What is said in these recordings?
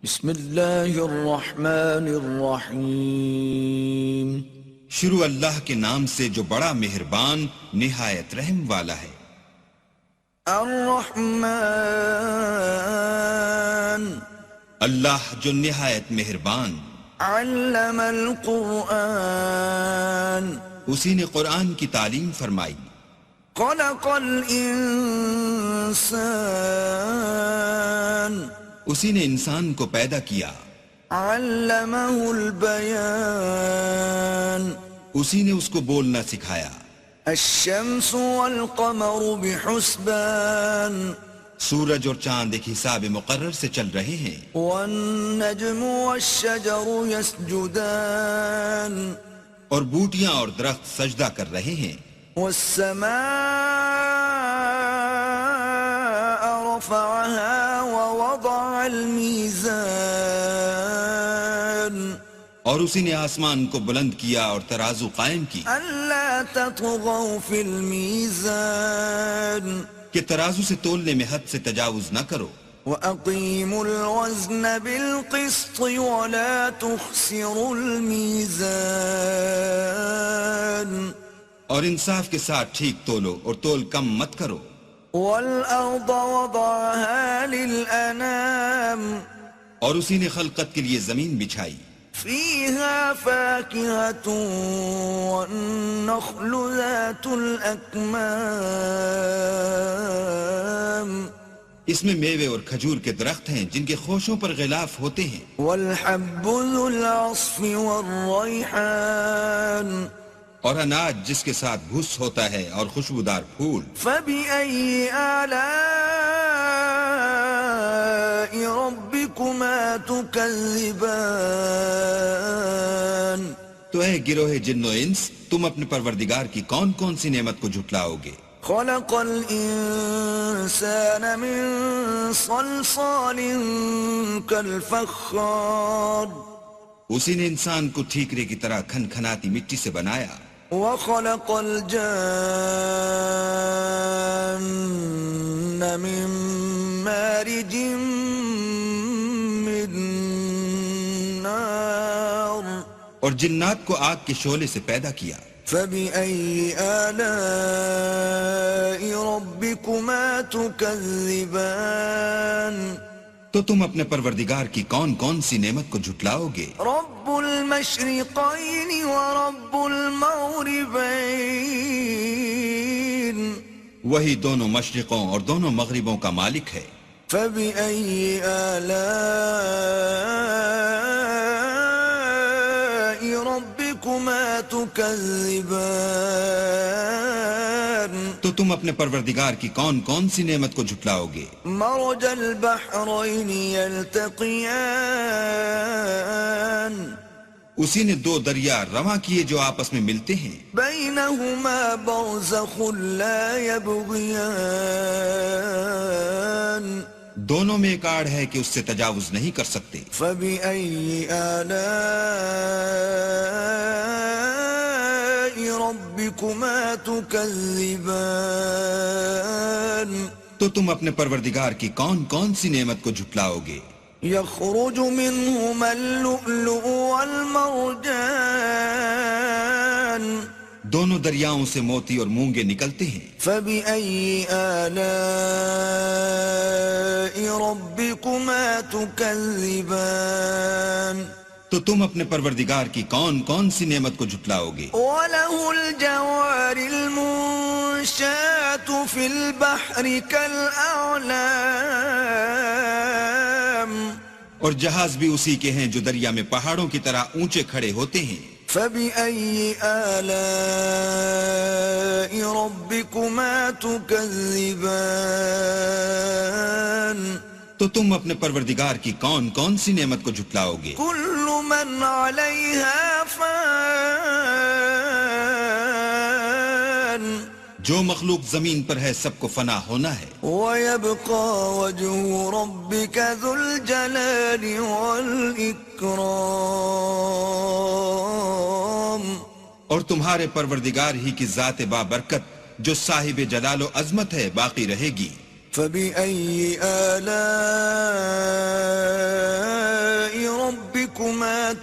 بسم اللہ الرحمن الرحیم۔ شروع اللہ کے نام سے جو بڑا مہربان نہایت رحم والا ہے۔ الرحمن، اللہ جو نہایت مہربان، علم القرآن، اسی نے قرآن کی تعلیم فرمائی۔ خلق الانسان، اسی نے انسان کو پیدا کیا۔ علمہ البیان، اسی نے اس کو بولنا سکھایا۔ الشمس والقمر بحسبان، سورج اور چاند ایک حساب مقرر سے چل رہے ہیں۔ والنجم والشجر يسجدان، اور بوٹیاں اور درخت سجدہ کر رہے ہیں۔ والسماء رفعها ووضع الميزان، اور اسی نے آسمان کو بلند کیا اور ترازو قائم کی ألا تطغوا في الميزان، کہ ترازو سے تولنے میں حد سے تجاوز نہ کرو۔ وأقيموا الوزن بالقسط ولا تخسروا الميزان، اور انصاف کے ساتھ ٹھیک تولو اور تول کم مت کرو۔ والأرض وضعها للأنام، اور اسی نے خلقت کے لیے زمین بچھائی۔ فيها فاكهة والنخل ذات الأكمام، اس میں میوے اور کھجور کے درخت ہیں جن کے خوشوں پر غلاف ہوتے ہیں۔ والحب ذو العصف والريحان، اور اناج جس کے ساتھ بھس ہوتا ہے اور خوشبودار پھول۔ فبأي آلاء ربكما تكذبان، تو اے گروہ جن و انس، تم اپنے پروردگار کی کون کون سی نعمت کو جھٹلاؤ گے؟ خلق الإنسان من صلصال كالفخار، اسی نے انسان کو ٹھیکرے کی طرح کھن کھناتی مٹی سے بنایا۔ وخلق الجان من مارج من نار، اور جنات کو آگ کے شعلے سے پیدا کیا۔ فبأي آلاء ربكما تكذبان، تو تم اپنے پروردگار کی کون کون سی نعمت کو جھٹلاؤ گے؟ رب المشرقين ورب المغربين، وہی دونوں مشرقوں اور دونوں مغربوں کا مالک ہے۔ فبأي آلاء ربكما تكذبان، تو تم اپنے پروردگار کی کون کون سی نعمت کو جھٹلاؤ گے؟ مرج البحرين يلتقيان، اسی نے دو دریا رواں کیے جو آپس میں ملتے ہیں۔ بينهما برزخ لا يبغيان، دونوں میں ایک آڑ ہے کہ اس سے تجاوز نہیں کر سکتے۔ فبأي آلاء ربكما تكذبان، تو تم اپنے پروردگار کی کون کون سی نعمت کو جھٹلاؤ گے؟ يخرج منهما اللؤلؤ والمرجان، دونوں دریاؤں سے موتی اور مونگے نکلتے ہیں۔ فبأي آلاء ربكما تكذبان، تو تم اپنے پروردگار کی کون کون سی نعمت کو جھٹلاؤ گے؟ وله الجوار المنشآت في البحر كالأعلام، اور جہاز بھی اسی کے ہیں جو دریا میں پہاڑوں کی طرح اونچے کھڑے ہوتے ہیں۔ فبأي آلاء ربكما تكذبان، تو تم اپنے پروردگار کی کون کون سی نعمت کو جھٹلاؤ گے؟ كل من عليها فان، جو مخلوق زمین پر ہے سب کو فنا ہونا ہے۔ ويبقى وجه ربك ذو الجلال والإكرام، اور تمہارے پروردگار ہی کی ذات بابرکت جو صاحب جلال و عظمت ہے باقی رہے گی۔ فبأي آلاء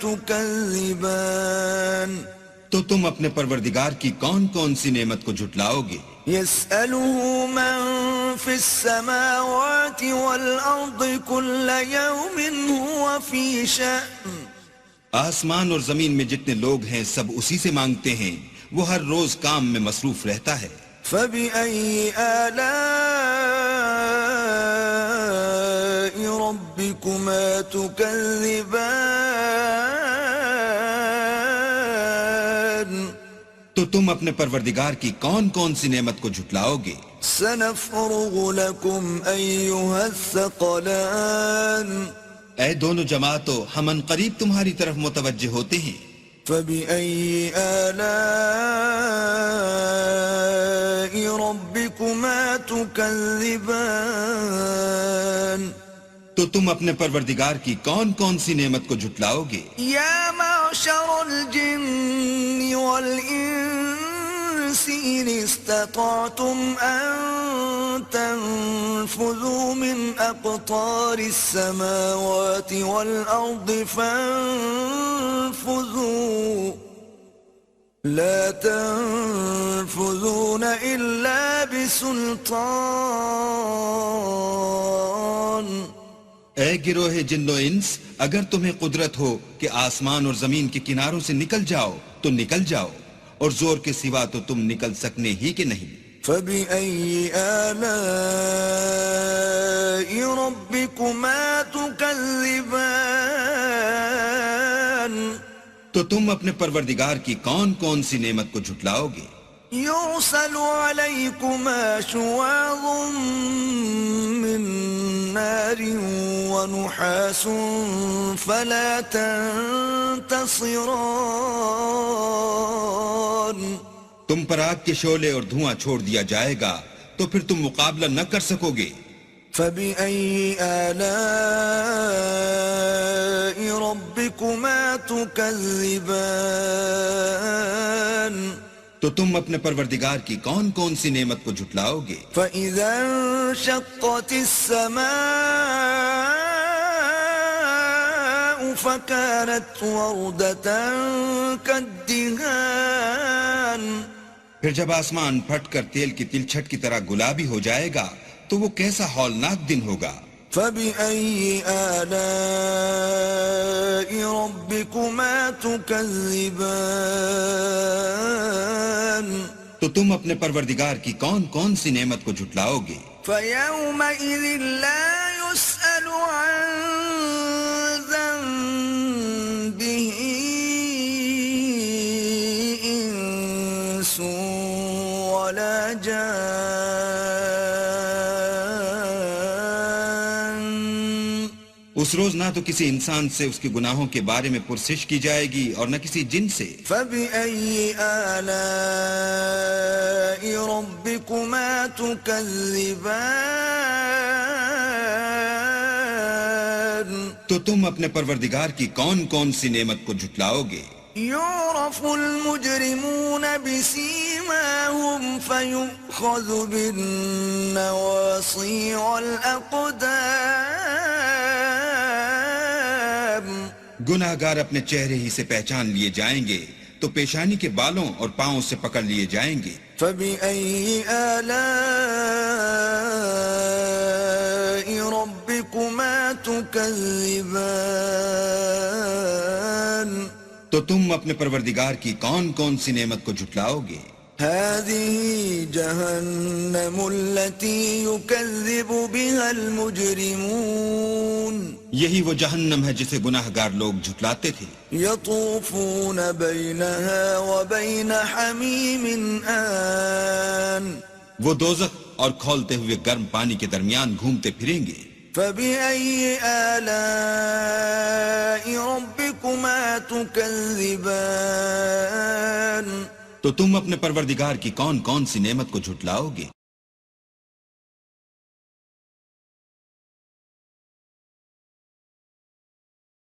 تكذبان تو تم اپنے پروردگار کی کون کون سی نعمت کو جھٹلاؤ گے؟ يسأله من في السماوات والأرض كل يوم هو في شأن آسمان اور زمین میں جتنے لوگ ہیں سب اسی سے مانگتے ہیں، وہ ہر روز کام میں مصروف رہتا ہے۔ فبأي آلاء ربكما تكذبان تو تم اپنے پروردگار کی کون کون سی نعمت کو جھٹلاؤ گے؟ سنفرغ لكم أيها الثقلان اے دونوں جماعتوں، ہم ان قریب تمہاری طرف متوجہ ہوتے ہیں۔ فبأي آلاء ربكما تكذبان تو تم اپنے پروردگار کی کون کون سی نعمت کو جھٹلاؤ گے؟ يا معشر الجن والإنس إن استطعتم أن تنفذوا من أقطار السماوات والأرض فانفذوا لا تنفذون إلا بسلطان اے گروہ جن و انس، اگر تمہیں قدرت ہو کہ آسمان اور زمین کے کناروں سے نکل جاؤ تو نکل جاؤ، اور زور کے سوا تو تم نکل سکنے ہی کہ نہیں۔ فبأي آلاء ربكما تكذبان تو تم اپنے پروردگار کی کون کون سی نعمت کو جھٹلاؤ گے؟ يرسل عليكما شواظ من نار ونحاس فلا تنتصران تم پر آگ کے شعلے اور دھواں چھوڑ دیا جائے گا تو پھر تم مقابلہ نہ کر سکو گے۔ فبأي آلاء ربكما تكذبان تو تم اپنے پروردگار کی کون کون سی نعمت کو جھٹلاؤ گے؟ فإذا انشقت السماء فكانت وردة كالدهان پھر جب آسمان پھٹ کر تیل کی تلچھٹ کی طرح گلابی ہو جائے گا تو وہ کیسا ہولناک دن ہوگا۔ فبأي آلاء ربكما تكذبان تو تم اپنے پروردگار کی کون کون سی نعمت کو جھٹلاؤ گے؟ فيومئذ لا يسأل عن ذنبه إنس ولا جان اس روز نہ تو کسی انسان سے اس کے گناہوں کے بارے میں پرسش کی جائے گی اور نہ کسی جن سے۔ فبأي آلاء ربكما تكذبان تو تم اپنے پروردگار کی کون کون سی نعمت کو جھٹلاؤ گے؟ يعرف المجرمون بسيماهم فيؤخذ بالنواصي والأقدام گناہ گار اپنے چہرے ہی سے پہچان لیے جائیں گے تو پیشانی کے بالوں اور پاؤں سے پکڑ لیے جائیں گے۔ فبأي آلاء ربكما تكذبان تو تم اپنے پروردگار کی کون کون سی نعمت کو جھٹلاؤ گے؟ هذه جهنم التي يكذب بها المجرمون یہی وہ جہنم ہے جسے گناہ گار لوگ جھٹلاتے تھے۔ يطوفون بينها وبين حميم آن وہ دوزخ اور کھولتے ہوئے گرم پانی کے درمیان گھومتے پھریں گے۔ فبأي آلاء ربكما تكذبان تو تم اپنے پروردگار کی کون کون سی نعمت کو جھٹلاؤ گے؟